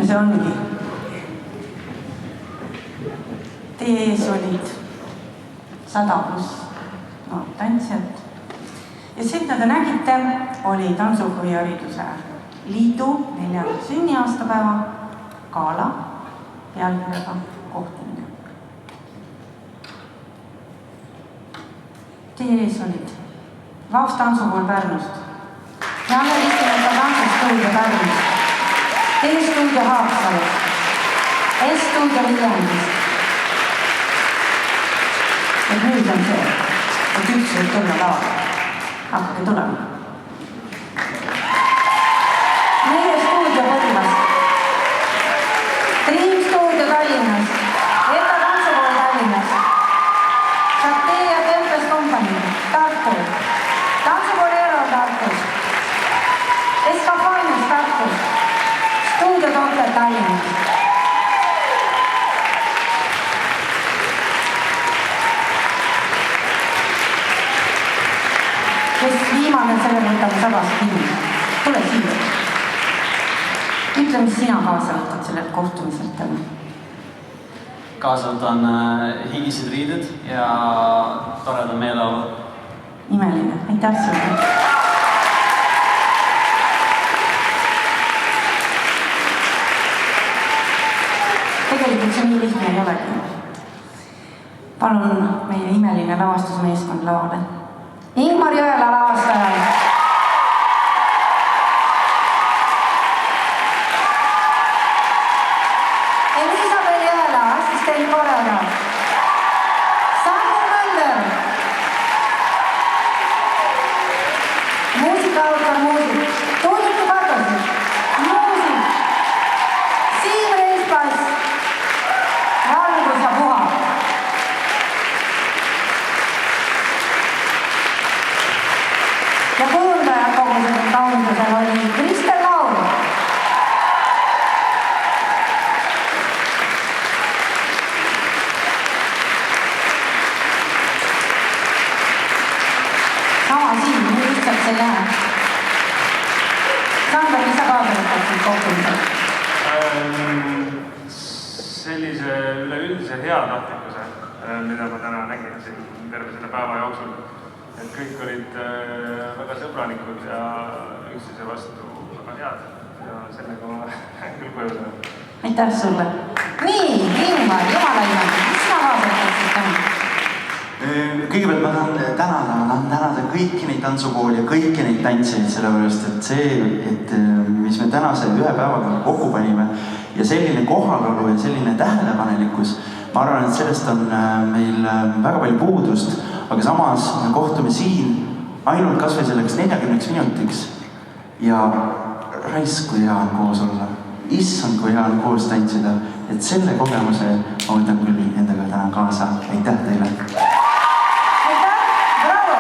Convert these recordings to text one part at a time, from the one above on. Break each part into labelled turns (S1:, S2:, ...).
S1: See ongi. Teie ees olid 100+ tantsijat. Ja see, mida te nägite, oli Tantsuhuvihariduse Liidu 4. sünniaastapäeva gala pealkirjaga Kohtumine. Teie ees olid Vaavs tantsukool Pärnust, Janne Ristineta tantsustuudio Pärnust, E-stuudio Haapsalust, S-stuudio Viljandist. Et nüüd on see, et üks võib tulla lavale. Hakkage tulema. Meie stuudio Põlvast, Dream stuudio Tallinnas, Eta tantsukool Tallinnas, Satee ja Tempest Company Tartu, tantsukool Eero Tartus, Eskafanias Tartus, stuudio Toote Tallinnas. Kes viimane selle võtame sabas kinni. Tule siia. Ütle, mis sina kaasa võtad sellelt kohtumiselt täna?
S2: Kaasa võtan higised riided ja toreda meeleolu.
S1: Imeline. Aitäh sulle. Tegelikult see nii lihtne ei olegi. Palun meie imeline lavastusmeeskond lavale. Ingmar Jõela lavastajal. Elisabel Jõela, assistent koreograaf. Samu Mölder. Muusikaautor, muusik. Tuuliku Kardosid. Muusik. Siim Reispass. Valgus ja puha. Ja kujundaja kogu selle kaunidusel oli Kristel Laur. Sama siin, nii lihtsalt see jää. Sandra, mis sa kaasa võtad siit kohtumisel?
S3: Sellise üleüldise heatahtlikkuse, mida ma täna nägin siin terve selle päeva jooksul. Et kõik olid väga sõbralikud ja üksteise vastu väga head ja sellega ma küll kujutanud.
S1: Aitäh sulle! Nii, Ingmar, jumala imeline, mis sina kaasa võtad?
S4: tänada, ma tahan tänada kõiki neid tantsukooli ja kõiki neid tantsijaid, sellepärast et see, mis me tänase ühe päevaga kokku panime ja selline kohalolu ja selline tähelepanelikkus, ma arvan, et sellest on meil väga palju puudust, aga samas me kohtume siin ainult kas või selleks 40 minutiks ja raisk, kui hea on koos olla. Issand, kui hea on koos tantsida, et selle kogemuse ma võtan küll endaga täna kaasa. Aitäh teile!
S1: Aitäh! Bravo!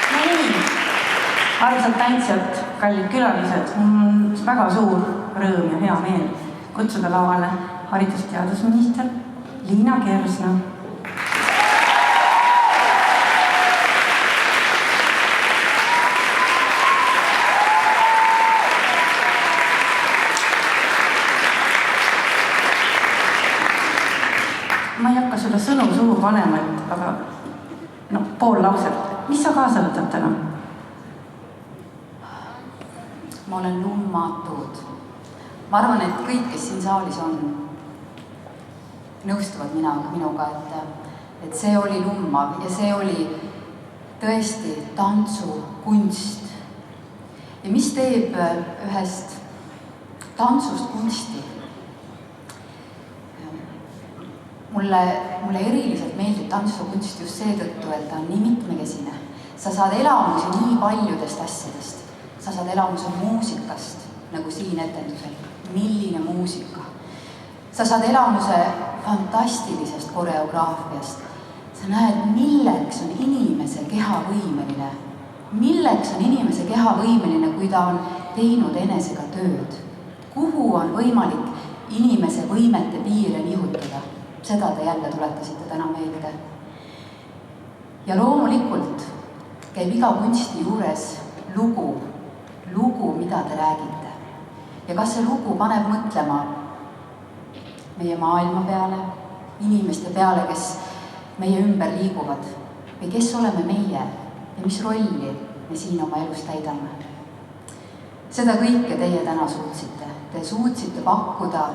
S1: No nii, armsad tantsijad, kallid külalised, on väga suur rõõm ja hea meel kutsuda lavale haridus- ja teadusminister Liina Kersna. Ma ei hakka sulle sõnu suhu panema, aga pool lauset. Mis sa kaasa võtad täna?
S5: Ma olen lummatud. Ma arvan, et kõik, kes siin saalis on, nõustuvad minuga, et see oli lummav ja see oli tõesti tantsukunst. Ja mis teeb ühest tantsust kunsti? Mulle eriliselt meeldib tantsukunst just seetõttu, et ta on nii mitmekesine. Sa saad elamusi nii paljudest asjadest. Sa saad elamuse muusikast, nagu siin etendusel. Milline muusika? Sa saad elamuse fantastilisest koreograafiast. Sa näed, milleks on inimese keha võimeline. Milleks on inimese keha võimeline, kui ta on teinud enesega tööd. Kuhu on võimalik inimese võimete piire nihutada? Seda te jälle tuletasite täna meelde. Ja loomulikult käib iga kunsti juures lugu, mida te räägite. Ja kas see lugu paneb mõtlema meie maailma peale, inimeste peale, kes meie ümber liiguvad, või kes oleme meie ja mis rolli me siin oma elus täidame. Seda kõike teie täna suutsite. Te suutsite pakkuda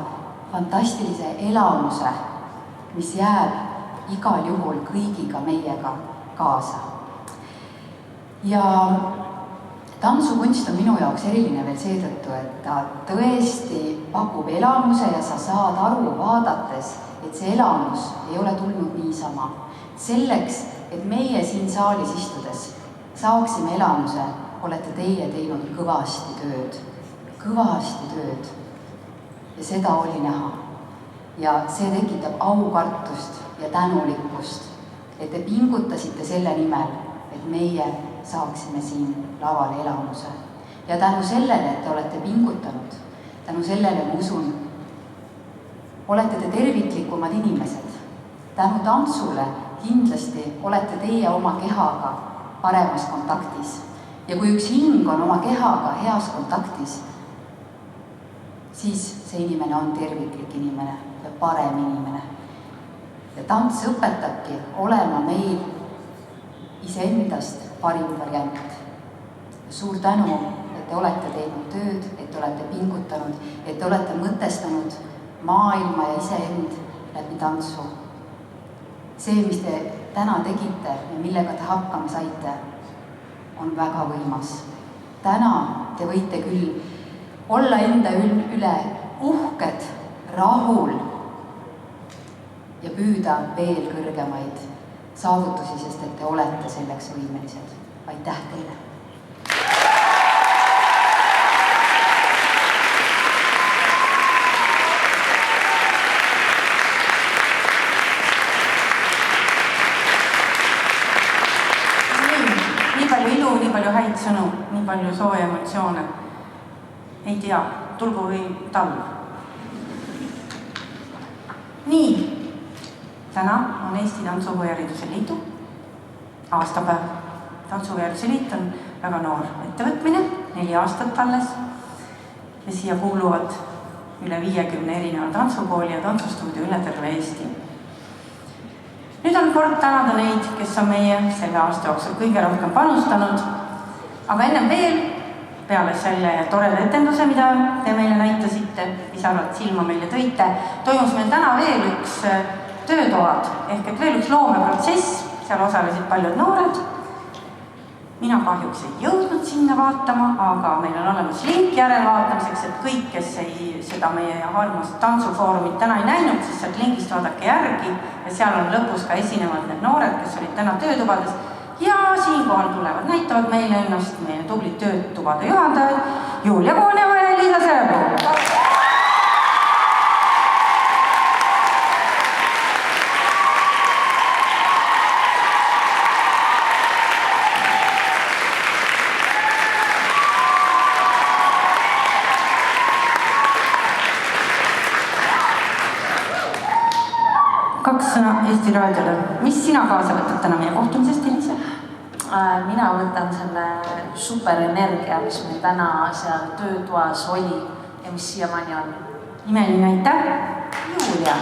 S5: fantastilise elamuse, mis jääb igal juhul kõigiga meiega kaasa. Ja tantsukunst on minu jaoks eriline veel seetõttu, et ta tõesti pakub elamuse ja sa saad aru vaadates, et see elamus ei ole tulnud niisama. Selleks, et meie siin saalis istudes saaksime elamuse, olete teie teinud kõvasti tööd. Kõvasti tööd. Ja seda oli näha. Ja see tekitab aukartust ja tänulikkust, et te pingutasite selle nimel, et meie saaksime siin lavale elamuse. Ja tänu sellele, et te olete pingutanud, tänu sellele, ma usun, olete te terviklikumad inimesed. Tänu tantsule kindlasti olete teie oma kehaga paremas kontaktis. Ja kui üks hing on oma kehaga heas kontaktis, siis see inimene on terviklik inimene ja parem inimene. Ja tants õpetabki olema meil iseendast parim variant. Suur tänu, et te olete teinud tööd, et te olete pingutanud, et te olete mõtestanud maailma ja iseend läbi tantsu. See, mis te täna tegite ja millega te hakkama saite, on väga võimas. Täna te võite küll olla enda üle uhked, rahul ja püüda veel kõrgemaid saavutusi, sest et te olete selleks võimelised. Aitäh teile!
S1: Nii palju ilu, nii palju häid sõnu, nii palju sooja emotsioone. Ei tea, tulgu või talv. Nii, täna on Eesti Tantsuhuvihariduse Liidu aastapäev. Tantsuhuvihariduse Liit on väga noor ettevõtmine, 4 aastat alles. Ja siia kuuluvad üle 50 erineva tantsukooli ja tantsustuudio üle terve Eesti. Nüüd on kord tänada neid, kes on meie selle aasta jooksul kõige rohkem panustanud. Aga ennem veel peale selle toreda etenduse, mida te meile näitasite, pisarad silma meile tõite, toimus meil täna veel üks töötoad ehk et veel üks loomeprotsess, seal osalesid paljud noored. Mina kahjuks ei jõudnud sinna vaatama, aga meil on olemas link järelvaatamiseks, et kõik, kes seda meie armast tantsufoorumit täna ei näinud, siis sealt linkist vaadake järgi ja seal on lõpus ka esinevad need noored, kes olid täna töötubades. Ja siinkohal tulevad, näitavad meile ennast meie tublid töötubade juhendajad Julia Kooneva ja Liisa Sõepuu. Kaks sõna Eesti Raadiole. Mis sina kaasa võtad täna meie kohtumisest, Elisa?
S6: Mina võtan selle superenergia, mis meil täna seal töötoas oli ja mis siiamaani on.
S1: Imeline, aitäh! Julia,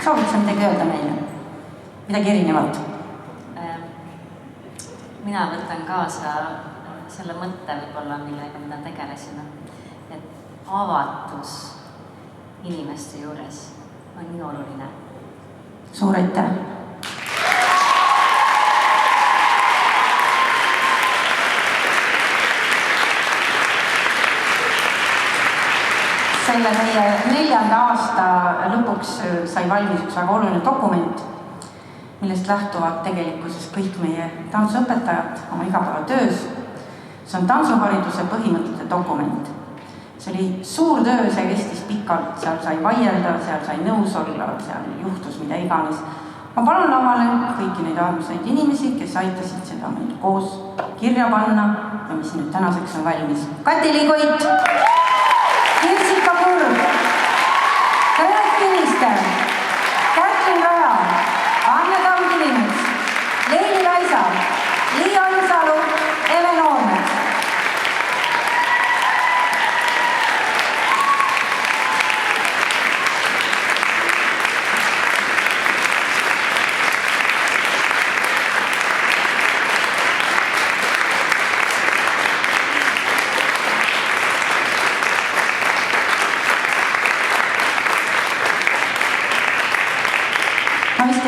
S1: soovid sa midagi öelda meile? Midagi erinevat?
S6: Mina võtan kaasa selle mõtte võib-olla, millega mida tegelesime. Et avatus inimeste juures on nii oluline.
S1: Suur aitäh! Selle meie 4. aasta lõpuks sai valmis üks väga oluline dokument, millest lähtuvad tegelikkuses kõik meie tantsuõpetajad oma igapäevatöös. See on tantsuhariduse põhimõtete dokument. See oli suur töö, see kestis pikalt, seal sai vaielda, seal sai nõus olla, seal juhtus mida iganes. Ma palun lavale kõiki neid armsaid inimesi, kes aitasid seda meil koos kirja panna ja mis nüüd tänaseks on valmis. Kati Liikoit, Kirsika Purg, Kõnet Kiniste, Kätlin Raja, Anne Tamkilimets, Leili Laisa, Liia Olinsalu, Eve Noormets.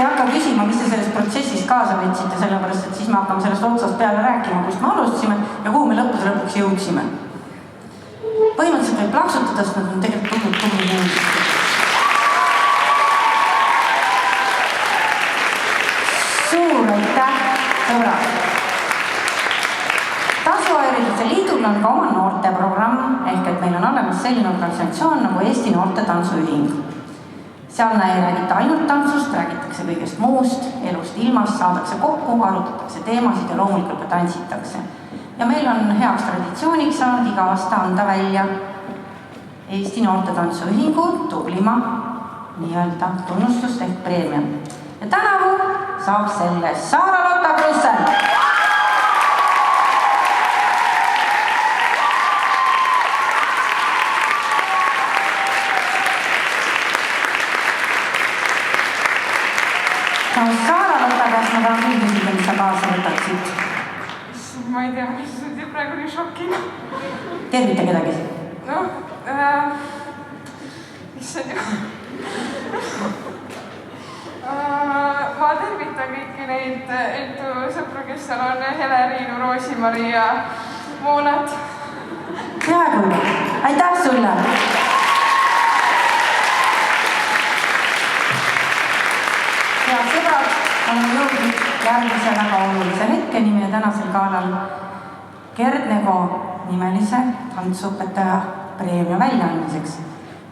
S1: Ei hakka küsima, mis te sellest protsessist kaasa võtsite, sellepärast, et siis me hakkame sellest otsast peale rääkima, kust me alustasime ja kuhu me lõpuks jõudsime. Põhimõtteliselt võib plaksutada, sest nad on tegelikult tubli inimesed. Suur aitäh, sõbrad! Tantsuhariduse Liidul on ka oma noorteprogramm, ehk et meil on olemas selline organisatsioon nagu Eesti Noorte Tantsuühing. Seal ei räägita ainult tantsust, räägitakse kõigest muust, elust ilmast, saadakse kokku, arutatakse teemasid ja loomulikult ka tantsitakse. Ja meil on heaks traditsiooniks saanud iga aasta anda välja Eesti Noorte Tantsuühingu tublima nii-öelda tunnustust ehk preemia. Ja tänavu saab selle Saara-Lotta Krussel. Saara-Lotta, kas ma tahan küll küsida, mis sa kaasa võtaksid?
S7: Ma ei tea, mis nüüd praegu nii šokina.
S1: Tervita kedagi?
S7: Issand ju. Ma tervitan kõiki neid enda sõpru, kes seal on, Heleriinu, Roosimari ja Moonat.
S1: Peaaegu. Aitäh sulle! Head sõbrad, oleme jõudnud järgmise väga olulise hetkeni meie tänasel galal Gerd Nego nimelise tantsuõpetaja preemia väljaandmiseks.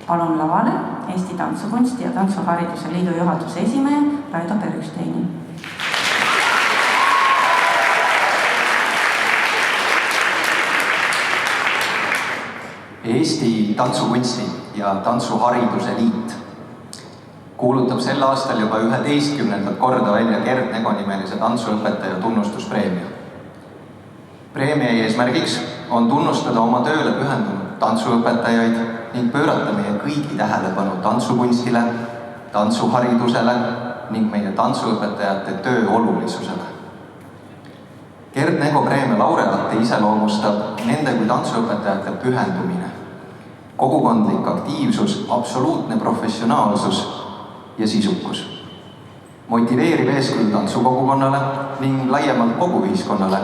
S1: Palun lavale Eesti Tantsukunsti ja Tantsuhariduse Liidu juhatuse esimehe Raido Perüksteini.
S8: Eesti Tantsukunsti ja Tantsuhariduse Liit kuulutab sel aastal juba 11. korda välja Gerd Nego nimelise tantsuõpetaja tunnustuspreemia. Preemia eesmärgiks on tunnustada oma tööle pühendunud tantsuõpetajaid ning pöörata meie kõigi tähelepanu tantsukunstile, tantsuharidusele ning meie tantsuõpetajate töö olulisusele. Gerd Nego preemia laureaat alati iseloomustab nende kui tantsuõpetajate pühendumine, kogukondlik aktiivsus, absoluutne professionaalsus ja sisukus. Motiveeriv eeskuju tantsukogukonnale ning laiemalt kogu ühiskonnale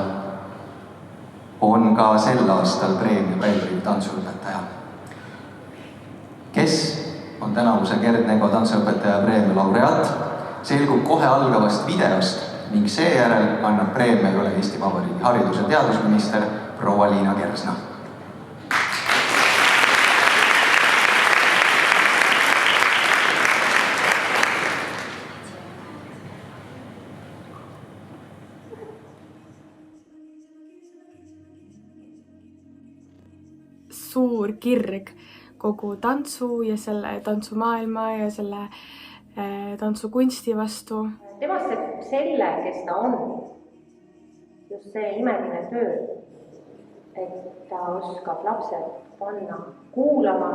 S8: on ka sel aastal preemia pälviv tantsuõpetaja. Kes on tänavuse Gerd Nego tantsuõpetaja preemia laureaat, selgub kohe algavast videost ning seejärel annab preemia üle Eesti Vabariigi haridus- ja teadusminister proua Liina Kersna.
S9: Suur kirg kogu tantsu ja selle tantsumaailma ja selle tantsukunsti vastu.
S10: Temast teeb selle, kes ta on, just see imeline töö, et ta oskab lapsed panna kuulama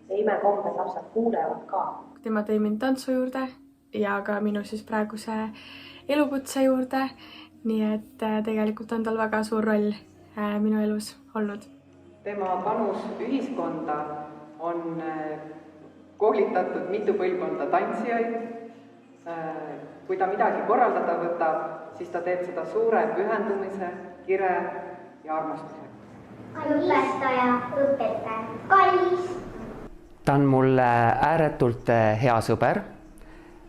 S10: ja imekombed lapsed kuulevad ka.
S9: Tema tõi mind tantsu juurde ja ka minu siis praeguse elukutse juurde, nii et tegelikult on tal väga suur roll minu elus olnud.
S11: Tema panus ühiskonda on koolitatud mitu põlvkonda tantsijaid. Kui ta midagi korraldada võtab, siis ta teeb seda suure pühendumise, kire ja armastusega.
S12: Õpetaja, kallis.
S13: Ta on mulle ääretult hea sõber.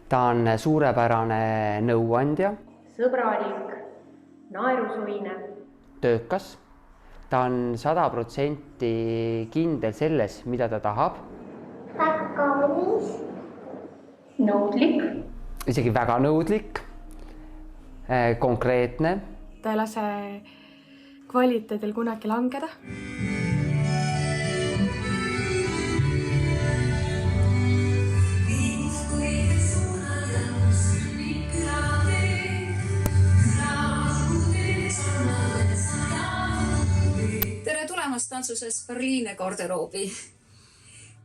S13: Ta on suurepärane nõuandja.
S10: Sõbralik, naerusuvine.
S13: Töökas. Ta on 100% kindel selles, mida ta tahab.
S12: Väga kaunis.
S10: Nõudlik.
S13: Isegi väga nõudlik. Konkreetne.
S9: Ta ei lase kvaliteedil kunagi langeda.
S14: Tantsuses Berliine garderoobi.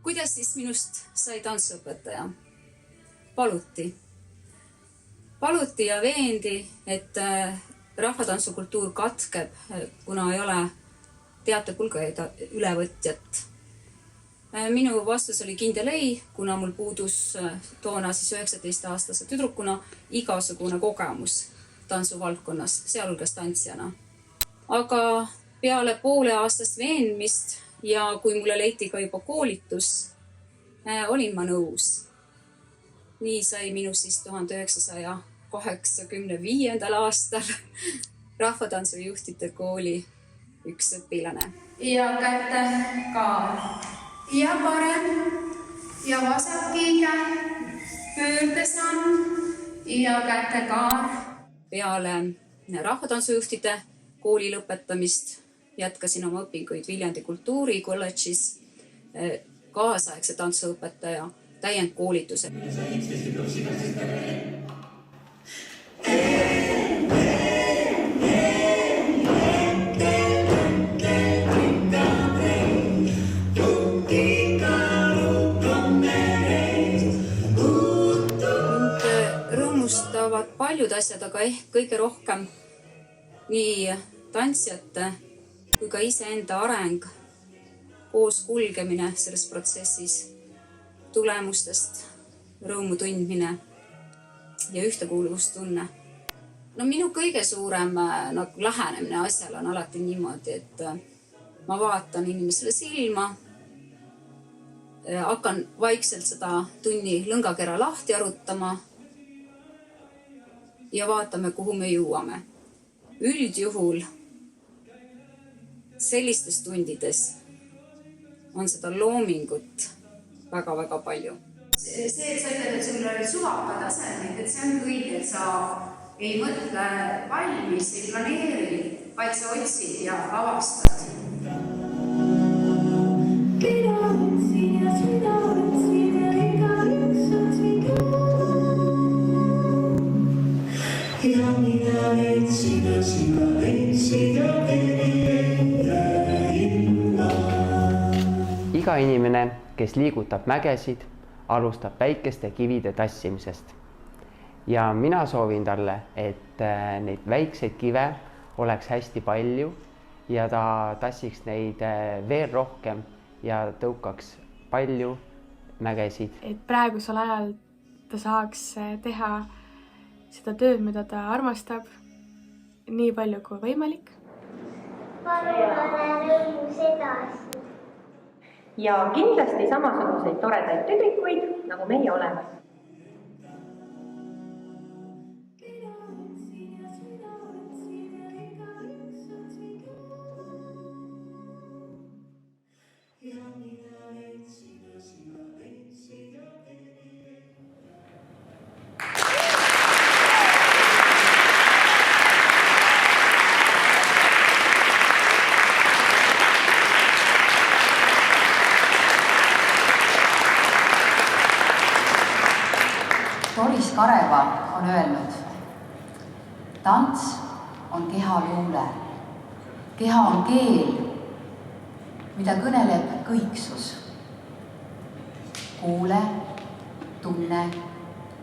S14: Kuidas siis minust sai tantsuõpetaja? Paluti ja veendi, et rahvatantsukultuur katkeb, kuna ei ole teatekulgeja ülevõtjat. Minu vastus oli kindel ei, kuna mul puudus toona siis 19-aastase tüdrukuna igasugune kogemus tantsuvaldkonnas, sealhulgas tantsijana. Aga peale pooleaastast veenmist ja kui mulle leiti ka juba koolitus, olin ma nõus. Nii sai minu siis 1985. aastal rahvatantsujuhtide kooli üks õpilane.
S15: Ja kätte kaar. Ja parem ja vasak kiige, pöördesamm ja kätte kaar.
S14: Peale rahvatantsujuhtide kooli lõpetamist jätkasin oma õpinguid Viljandi kultuurikolledžis kaasaegse tantsuõpetaja täiendkoolituse. Mind rõõmustavad paljud asjad, aga ehk kõige rohkem nii tantsijate kui ka iseenda areng, koos kulgemine selles protsessis, tulemustest rõõmu tundmine ja ühtekuuluvustunne. No minu kõige suurem lähenemine asjale on alati niimoodi, et ma vaatan inimesele silma, hakkan vaikselt seda tunni lõngakera lahti arutama ja vaatame, kuhu me jõuame. Üldjuhul sellistes tundides on seda loomingut väga-väga palju.
S15: See, et sa ütled, et sul oli suvaka tasemel, et see on õige, et sa ei mõtle valmis, ei planeeri, vaid sa otsid ja avastad.
S13: Iga inimene, kes liigutab mägesid, alustab väikeste kivide tassimisest. Ja mina soovin talle, et neid väikseid kive oleks hästi palju ja ta tassiks neid veel rohkem ja tõukaks palju mägesid.
S9: Et praegusel ajal ta saaks teha seda tööd, mida ta armastab, nii palju kui võimalik.
S12: Palun ole rõõmus edasi.
S10: Ja kindlasti samasuguseid toredaid tüdrukuid, nagu meie oleme.
S5: Doris Kareva on öelnud, tants on kehaluule. Keha on keel, mida kõneleb kõiksus. Kuule, tunne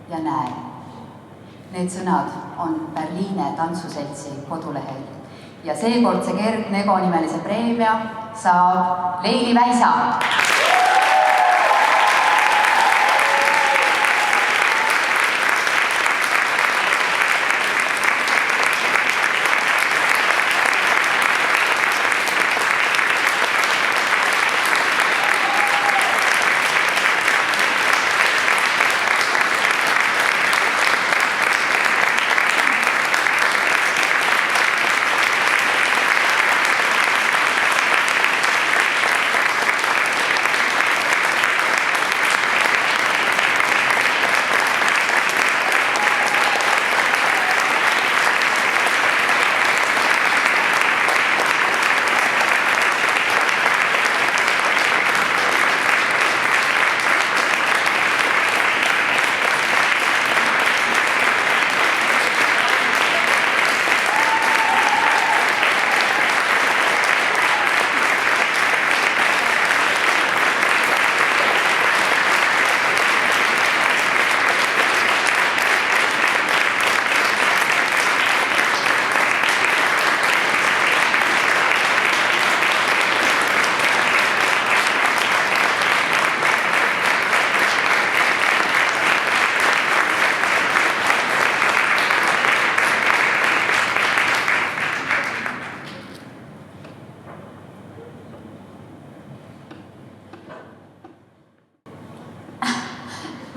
S5: ja näe. Need sõnad on Berliine tantsuseltsi kodulehel. Ja seekordse Gerd Nego nimelise preemia saab Leili Väisa.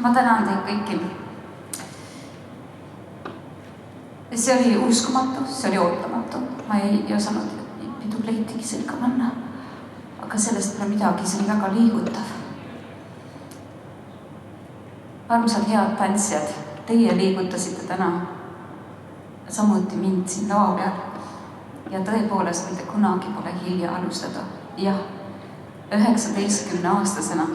S5: Ma tänan teid kõiki. See oli uskumatu, see oli ootamatu. Ma ei osanud pidukleitigi selga panna. Aga sellest pole midagi, see oli väga liigutav. Armsad head tantsijad, teie liigutasite täna samuti mind siin lava peal. Ja tõepoolest mitte kunagi pole hilja alustada. Jah, 19-aastasena.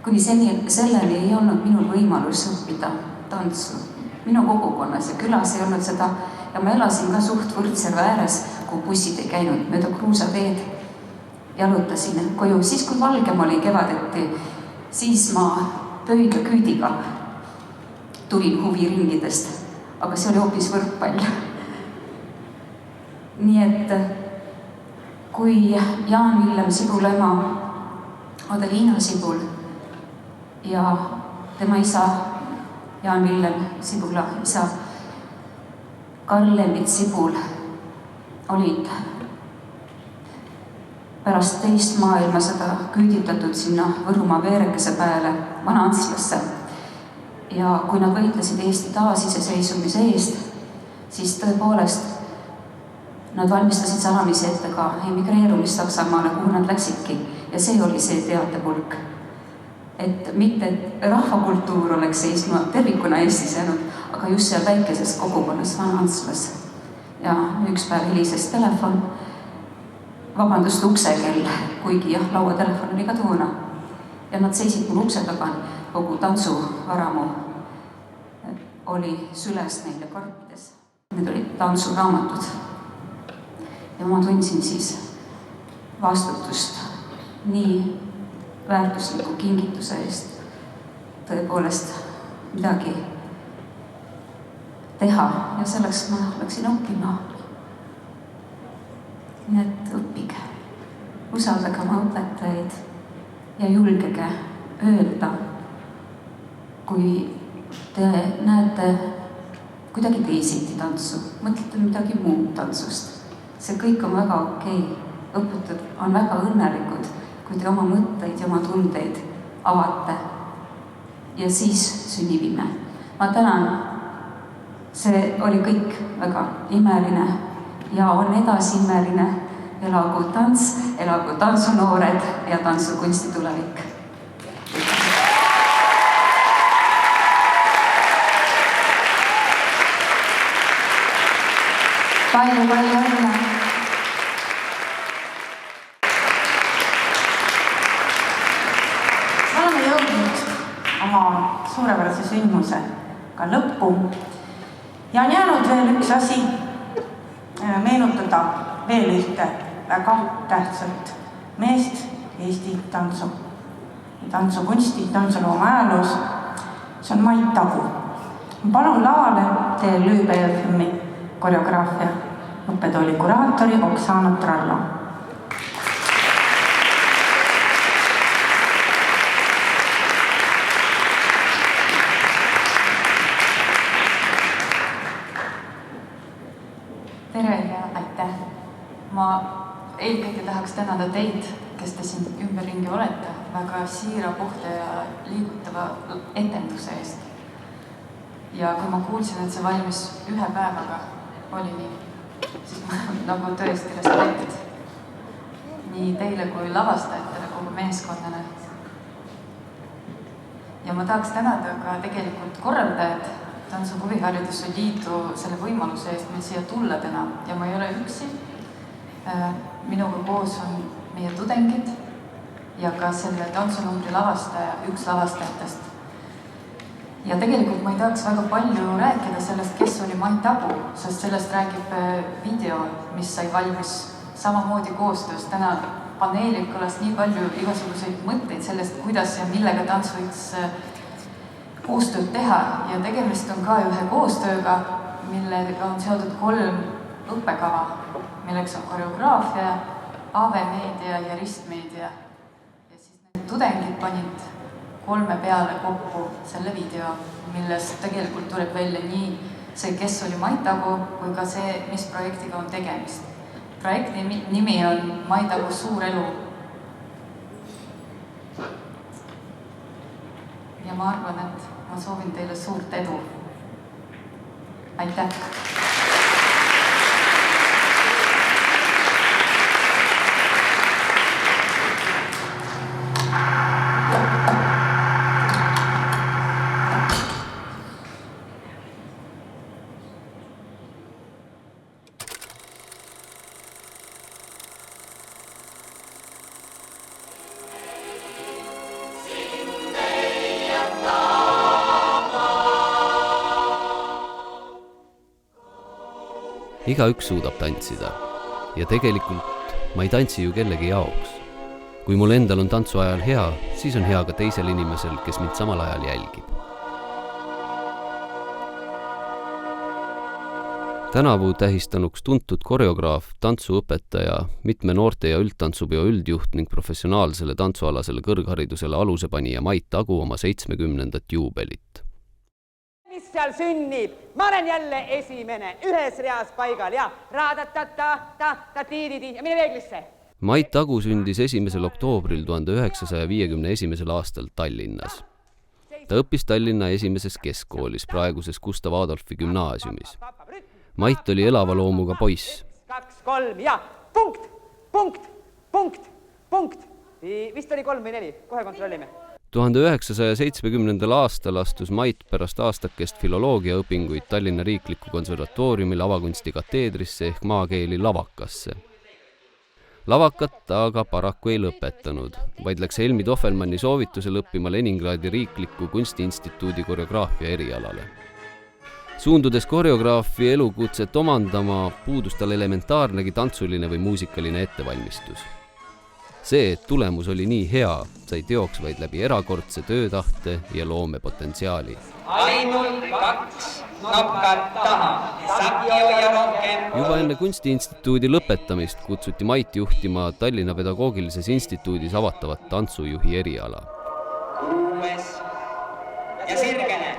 S5: Kuni selleni ei olnud minul võimalus õppida tantsu. Minu kogukonnas ja külas ei olnud seda ja ma elasin ka suht Võrtsjärve ääres, kui bussid ei käinud mööda kruusateed. Jalutasin koju. Siis kui valgem oli kevadeti, siis ma pöidla küüdiga tulin huviringidest, aga see oli hoopis võrkpall. Nii et kui Jaan-Villem Sibula ema Adeliina Sibul ja tema isa, Jaan-Villem Sibula isa, Karl-Lembit Sibul olid pärast teist maailmasõda küüditatud sinna Võrumaa Veerekese pääle Vana-Antslasse. Ja kui nad võitlesid Eesti taasiseseisumise eest, siis tõepoolest nad valmistasid salamisi ette ka emigreerumist Saksamaale, kuhu nad läksidki. Ja see oli see teatepulk. Et mitte rahvakultuur oleks seisnud tervikuna Eestis jäänud, aga just seal väikeses kogukonnas Vana-Antslas. Ja üks päev helises telefon, vabandust, uksekell, kuigi jah, lauatelefon oli ka toona. Ja nad seisid mul ukse taga, kogu tantsuvaramu oli sülest neile karpides. Need olid tantsuraamatud. Ja ma tundsin siis vastutust nii väärtusliku kingituse eest tõepoolest midagi teha ja selleks ma läksin õppima Nii et õppige, usaldage oma õpetajaid ja julgege öelda, kui te näete kuidagi teisiti tantsu, mõtlete midagi muud tantsust. See kõik on väga okei. Õpetajad on väga õnnelikud, kui te oma mõtteid ja oma tundeid avate. Ja siis sünnib ime. Ma tänan, see oli kõik väga imeline ja on edasi imeline. Elagu tants, elagu tantsunoored ja tantsukunsti tulevik. Palju õnne!
S1: Oleme jõudnud oma suurepärase sündmusega lõppu ja on jäänud veel üks asi meenutada veel ühte väga tähtsat meest Eesti tantsu, tantsukunsti, tantsulooma ajaloos. See on Mait Tagu. Palun lavale TLÜ BFM-i koreograafia õppetooli kuraatori Oksana Trallo.
S16: Tere ja aitäh! Ma eelkõige tahaks tänada teid, kes te siin ümberringi olete, väga siira, puhta ja liigutava etenduse eest. Ja kui ma kuulsin, et see valmis ühe päevaga, oli nii, siis ma nagu tõesti respektid nii teile kui lavastajatele, kogu meeskonnale. Ja ma tahaks tänada ka tegelikult korraldajad Tantsu Huvihariduse Liidu selle võimaluse eest meil siia tulla täna. Ja ma ei ole üksi. Minuga koos on meie tudengid ja ka selle tantsunumbri lavastaja, üks lavastajatest. Ja tegelikult ma ei tahaks väga palju rääkida sellest, kes oli Mait Tagu, sest sellest räägib video, mis sai valmis samamoodi koostöös. Täna paneelil kõlas nii palju igasuguseid mõtteid sellest, kuidas ja millega tants võiks koostööd teha. Ja tegemist on ka ühe koostööga, millega on seotud 3 õppekava, milleks on koreograafia, AV-meedia ja ristmeedia. Ja siis need tudengid panid 3 peale kokku selle video, millest tegelikult tuleb välja nii see, kes oli Mait Tagu, kui ka see, mis projektiga on tegemist. Projekti nimi on Mait Tagu suur elu. Ja ma arvan, et ma soovin teile suurt edu. Aitäh!
S17: Igaüks suudab tantsida ja tegelikult ma ei tantsi ju kellegi jaoks. Kui mul endal on tantsu ajal hea, siis on hea ka teisel inimesel, kes mind samal ajal jälgib. Tänavu tähistanuks tuntud koreograaf, tantsuõpetaja, mitme noorte- ja üldtantsupeo üldjuht ning professionaalsele tantsualasele kõrgharidusele alusepanija Mait Tagu oma 70. juubelit.
S18: Mis seal sünnib? Ma olen jälle esimene, ühes reas paigal ja raadatatatatatatiididi ja mine peeglisse.
S17: Mait Tagu sündis 1. oktoobril 1951. aastal Tallinnas. Ta õppis Tallinna esimeses keskkoolis, praeguses Gustav Adolfi gümnaasiumis. Mait oli elava loomuga poiss.
S18: 2, 3 ja punkt, punkt, punkt, punkt. Vist oli 3 või 4, kohe kontrollime.
S17: 1970. aastal astus Mait pärast aastakest filoloogiaõpinguid Tallinna Riikliku Konservatooriumi lavakunsti kateedrisse ehk maakeeli lavakasse. Lavakat ta aga paraku ei lõpetanud, vaid läks Helmi Tohvelmanni soovitusel õppima Leningradi Riikliku Kunstiinstituudi koreograafia erialale. Suundudes koreograafi elukutset omandama, puudus tal elementaarnegi tantsuline või muusikaline ettevalmistus. See, et tulemus oli nii hea, sai teoks vaid läbi erakordse töötahte ja loomepotentsiaali.
S18: Ainult 2 nokad taha, saaki hoia rohkem.
S17: Juba enne kunstiinstituudi lõpetamist kutsuti Mait juhtima Tallinna Pedagoogilises instituudis avatavat tantsujuhi eriala.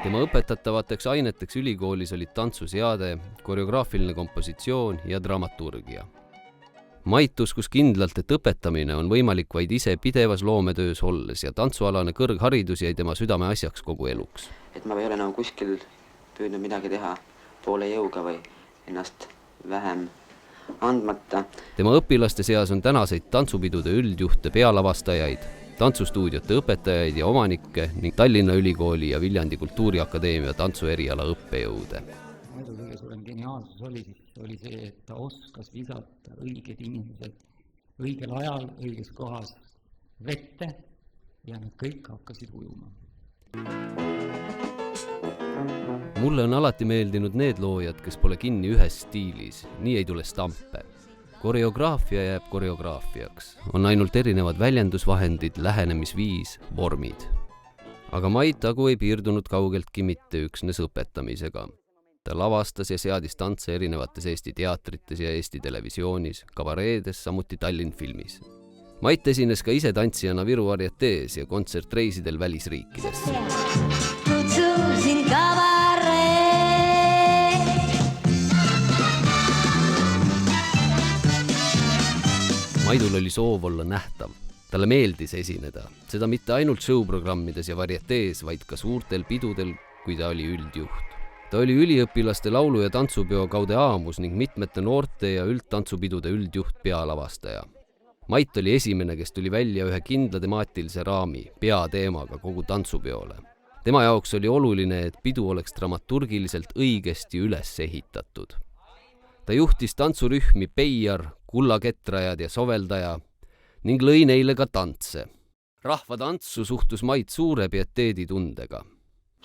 S17: Tema õpetatavateks aineteks ülikoolis olid tantsuseade, koreograafiline kompositsioon ja dramaturgia. Mait uskus kindlalt, et õpetamine on võimalik vaid ise pidevas loometöös olles ja tantsualane kõrgharidus jäi tema südame asjaks kogu eluks.
S19: Et ma ei ole kuskil püüdnud midagi teha poole jõuga või ennast vähem andmata.
S17: Tema õpilaste seas on tänaseid tantsupidude üldjuhte, pealavastajaid, tantsustuudiote õpetajaid ja omanikke ning Tallinna Ülikooli ja Viljandi Kultuuriakadeemia tantsueriala õppejõude.
S20: Muidu kõige suurem geniaalsus oli see, et ta oskas visata õiged inimesed õigel ajal, õiges kohas vette ja nad kõik hakkasid ujuma.
S17: Mulle on alati meeldinud need loojad, kes pole kinni ühes stiilis, nii ei tule stampe. Koreograafia jääb koreograafiaks, on ainult erinevad väljendusvahendid, lähenemisviis, vormid. Aga Mait Agu ei piirdunud kaugeltki mitte üksnes õpetamisega. Ta lavastas ja seadis tantse erinevates Eesti teatrites ja Eesti televisioonis, kabareedes, samuti Tallinn filmis. Mait esines ka ise tantsijana Viru varietees ja kontsertreisidel välisriikides. Maidul oli soov olla nähtav. Talle meeldis esineda, seda mitte ainult showprogrammides ja varietees, vaid ka suurtel pidudel, kui ta oli üldjuht. Ta oli üliõpilaste laulu- ja tantsupeo Gaudeamus ning mitmete noorte ja üldtantsupidude üldjuht pealavastaja. Mait oli esimene, kes tuli välja ühe kindla temaatilise raami, peateemaga kogu tantsupeole. Tema jaoks oli oluline, et pidu oleks dramaturgiliselt õigesti üles ehitatud. Ta juhtis tantsurühmi Peiar, Kullaketrajad ja Soveldaja ning lõi neile ka tantse. Rahva tantsu suhtus Mait suure pieteeditundega.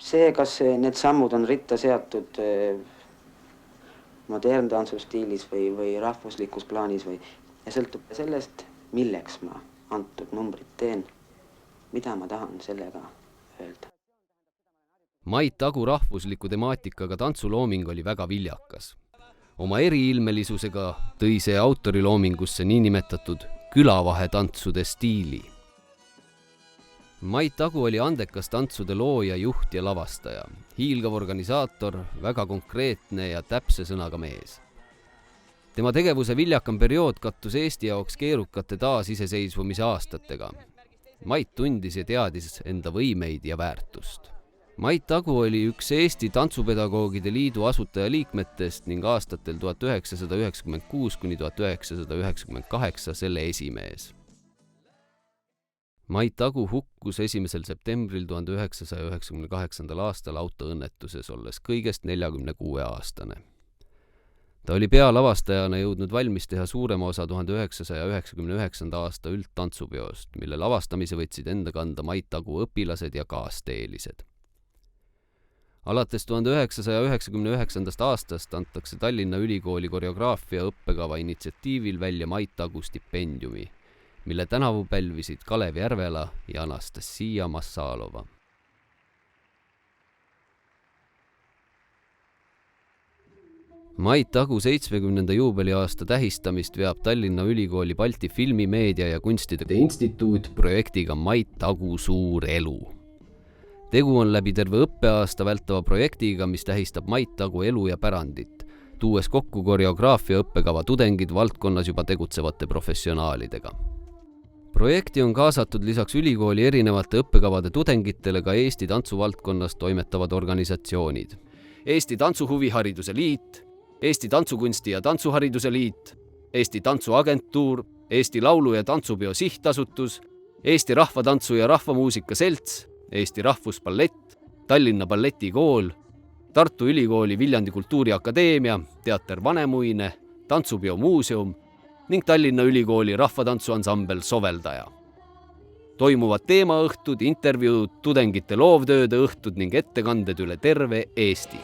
S19: See, kas need sammud on ritta seatud moderntantsustiilis või rahvuslikus plaanis või sõltub sellest, milleks ma antud numbrit teen, mida ma tahan sellega öelda.
S17: Mait Agu rahvusliku temaatikaga tantsulooming oli väga viljakas. Oma eriilmelisusega tõi see autoriloomingusse niinimetatud külavahetantsude stiili. Mait Agu oli andekas tantsude looja, juht ja lavastaja, hiilgav organisaator, väga konkreetne ja täpse sõnaga mees. Tema tegevuse viljakam periood kattus Eesti jaoks keerukate taasiseseisvumise aastatega. Mait tundis ja teadis enda võimeid ja väärtust. Mait Agu oli üks Eesti Tantsupedagoogide Liidu asutajaliikmetest ning aastatel 1996 kuni 1998 selle esimees. Mait Agu hukkus 1. septembril 1998. aastal autoõnnetuses, olles kõigest 46-aastane. Ta oli pealavastajana jõudnud valmis teha suurema osa 1999. aasta üldtantsupeost, mille lavastamise võtsid enda kanda Mait Agu õpilased ja kaasteelised. Alates 1999. aastast antakse Tallinna Ülikooli koreograafia õppekava initsiatiivil välja Mait Agu stipendiumi, mille tänavu pälvisid Kalev Järvela ja Anastasia Massalova. Mait Agu 70. juubeliaasta tähistamist veab Tallinna Ülikooli Balti filmi, meedia ja kunstide instituut projektiga Mait Agu suur elu. Tegu on läbi terve õppeaasta vältava projektiga, mis tähistab Mait Agu elu ja pärandit, tuues kokku koreograafia õppekava tudengid valdkonnas juba tegutsevate professionaalidega. Projekti on kaasatud lisaks ülikooli erinevate õppekavade tudengitele ka Eesti tantsuvaldkonnas toimetavad organisatsioonid. Eesti Tantsuhuvihariduse Liit, Eesti Tantsukunsti ja Tantsuhariduse Liit, Eesti Tantsuagentuur, Eesti Laulu- ja Tantsupeo Sihtasutus, Eesti Rahvatantsu ja Rahvamuusika Selts, Eesti Rahvusballett, Tallinna Balletikool, Tartu Ülikooli Viljandi Kultuuriakadeemia, Teater Vanemuine, Tantsupeo Muuseum ning Tallinna Ülikooli rahvatantsuansambel Soveldaja. Toimuvad teemaõhtud, intervjuud, tudengite loovtööde õhtud ning ettekanded üle terve Eesti.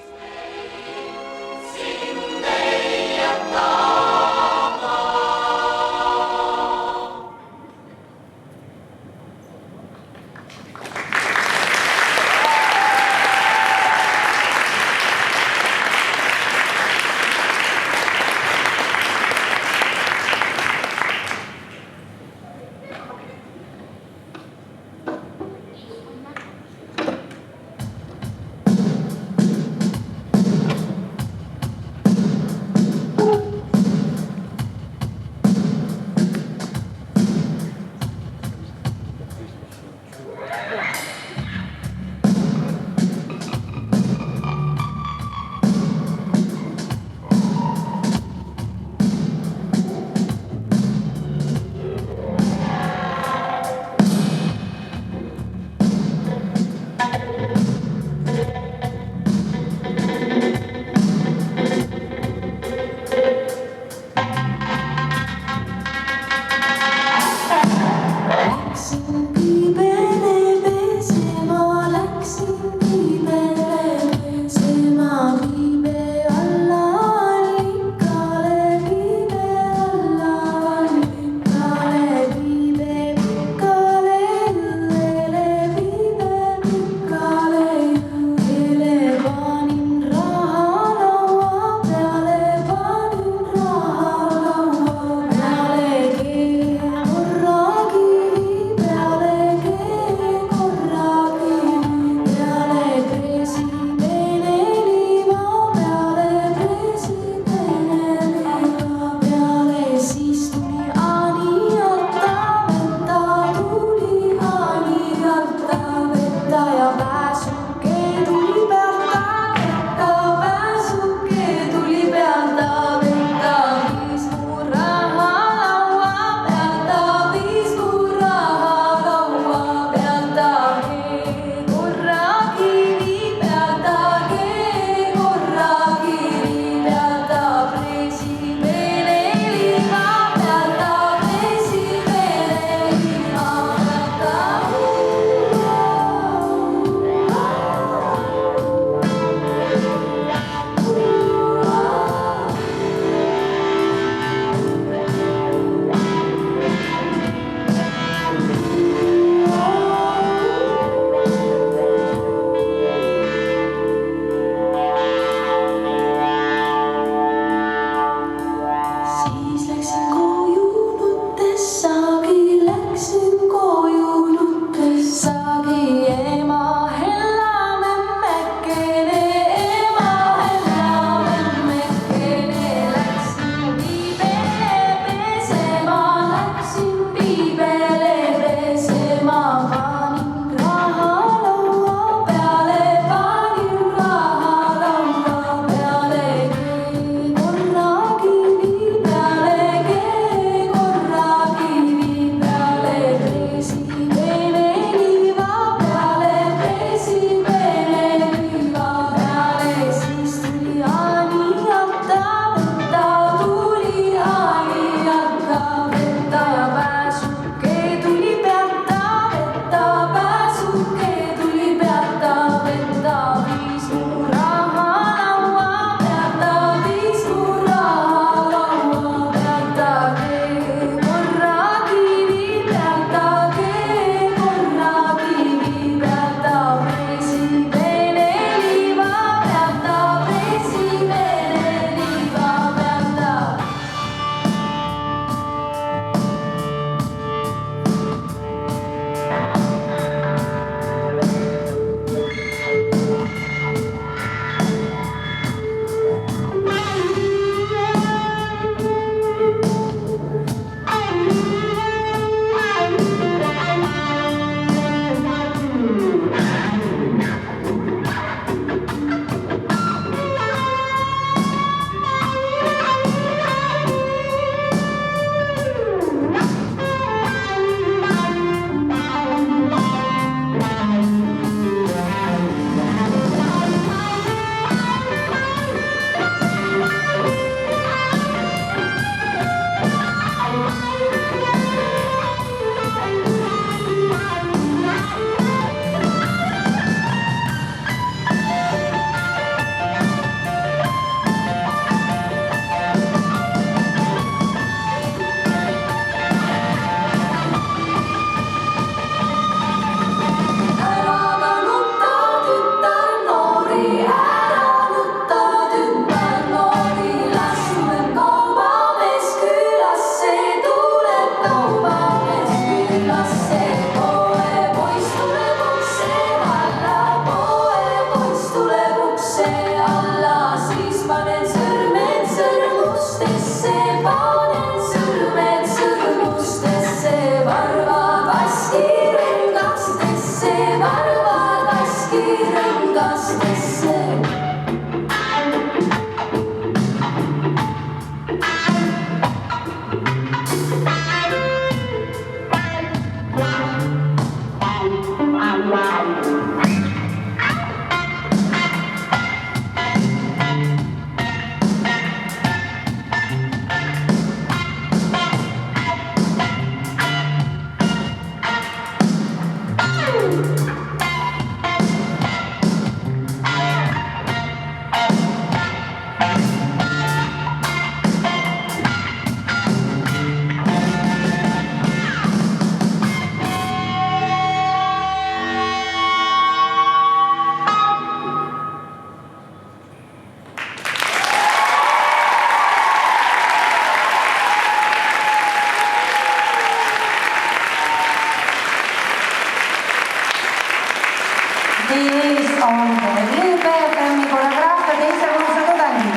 S1: noorte BFM koreograafia teise kursuse tudengid.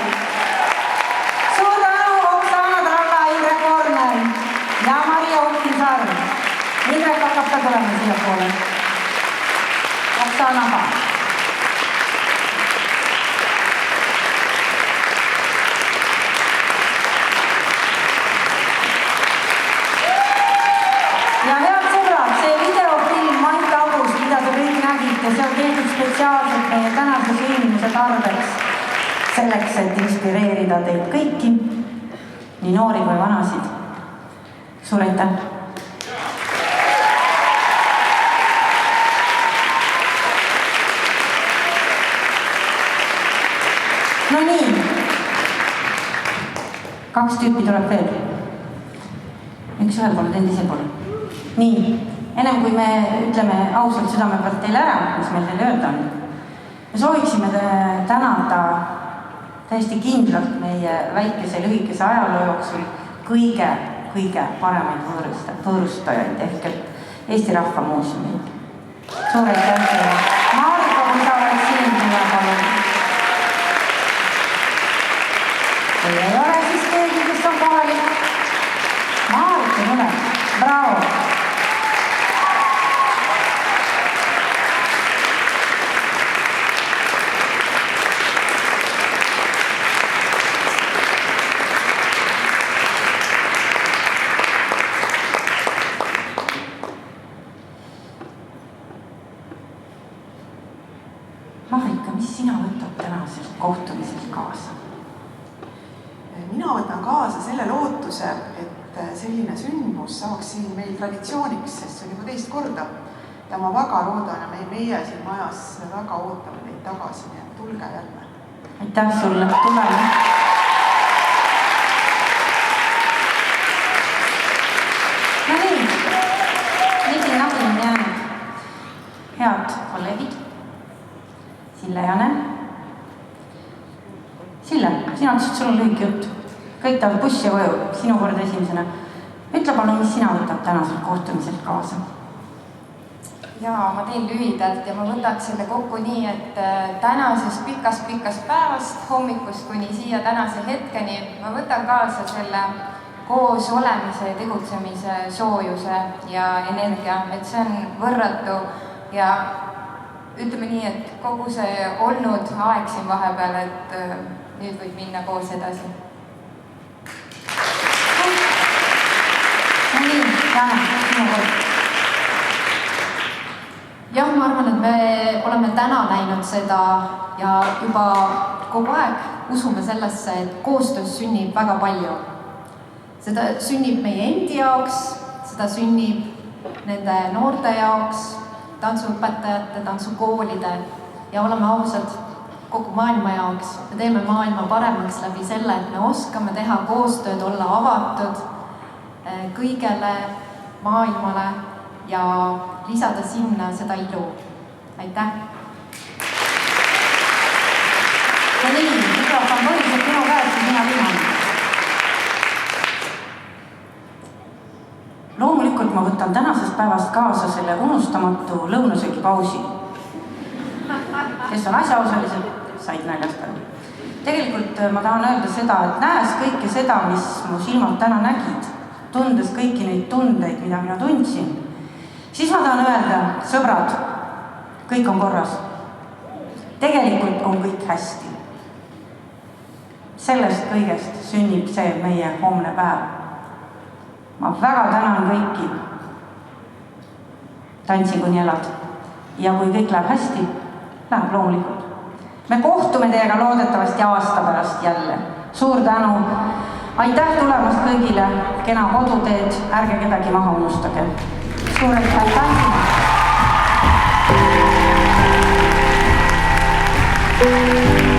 S1: Suur tänu Oksana Tralla, Indrek Korner ja Maria Uttisaar. Indrek hakkab ka tulema siia poole. Oksana ka. Ja head sõbrad, see videofilm Mait August, mida te kõik nägite, see on tehtud spetsiaalselt meie tänase sündmuse tarbeks, selleks, et inspireerida teid kõiki, nii noori kui vanasid. Suur aitäh! No nii, 2 tüüpi tuleb veel. Üks ühel poole, teisel poole. Nii, ennem kui me ütleme ausalt südame pealt teile ära, mis meil teile öelda on, me sooviksime tänada täiesti kindlalt meie väikese lühikese ajaloo jooksul kõige paremaid võõrustajaid ehk Eesti Rahva Muuseumi. Suur aitäh teile! Maarika, kui sa oled siin, mida palun. Kui ei ole, siis keegi, kes on kohalik. Maarika, tule. Bravo! Maarika, mis sina võtad tänasel kohtumisel kaasa?
S21: Mina võtan kaasa selle lootuse, et selline sündmus saaks siin meil traditsiooniks, sest see on juba teist korda. Ja ma väga loodan ja meie siin majas väga ootame teid tagasi, nii et tulge jälle.
S1: Aitäh sulle, tuleme! No nii, Nigi Nabi on jäänud. Head kolleegid, Sille Jane. Sille, sina ütlesid, sul on lühike jutt. Kõik tahavad bussi ja koju, sinu kord esimesena. Ütle palun, mis sina võtad tänasel kohtumiselt kaasa?
S22: Jaa, ma teen lühidalt ja ma võtaks selle kokku nii, et tänasest pikast päevast, hommikust kuni siia tänase hetkeni, ma võtan kaasa selle koos olemise ja tegutsemise soojuse ja energia, et see on võrratu ja ütleme nii, et kogu see olnud aeg siin vahepeal, et nüüd võib minna koos edasi.
S1: Nii, Jana, sinu kord.
S23: Jah, ma arvan, et me oleme täna näinud seda ja juba kogu aeg usume sellesse, et koostöös sünnib väga palju. Seda sünnib meie endi jaoks, seda sünnib nende noorte jaoks, tantsuõpetajate, tantsukoolide ja oleme ausad kogu maailma jaoks. Me teeme maailma paremaks läbi selle, et me oskame teha koostööd, olla avatud kõigele maailmale ja lisada sinna seda ilu. Aitäh! Ja nii, mikrofon põhiliselt minu käest ja mina viimane. Loomulikult ma võtan tänasest päevast kaasa selle unustamatu lõunasöögipausi. Kes on asjaosalised, said naljast aru. Tegelikult ma tahan öelda seda, et näes kõike seda, mis mu silmad täna nägid, tundes kõiki neid tundeid, mida mina tundsin, siis ma tahan öelda, sõbrad, kõik on korras. Tegelikult on kõik hästi. Sellest kõigest sünnib see meie homne päev. Ma väga tänan kõiki. Tantsi kuni elad. Ja kui kõik läheb hästi, läheb loomulikult. Me kohtume teiega loodetavasti aasta pärast jälle. Suur tänu. Aitäh tulemast kõigile. Kena koduteed. Ärge kedagi maha unustage. Suur aitäh. Thank you.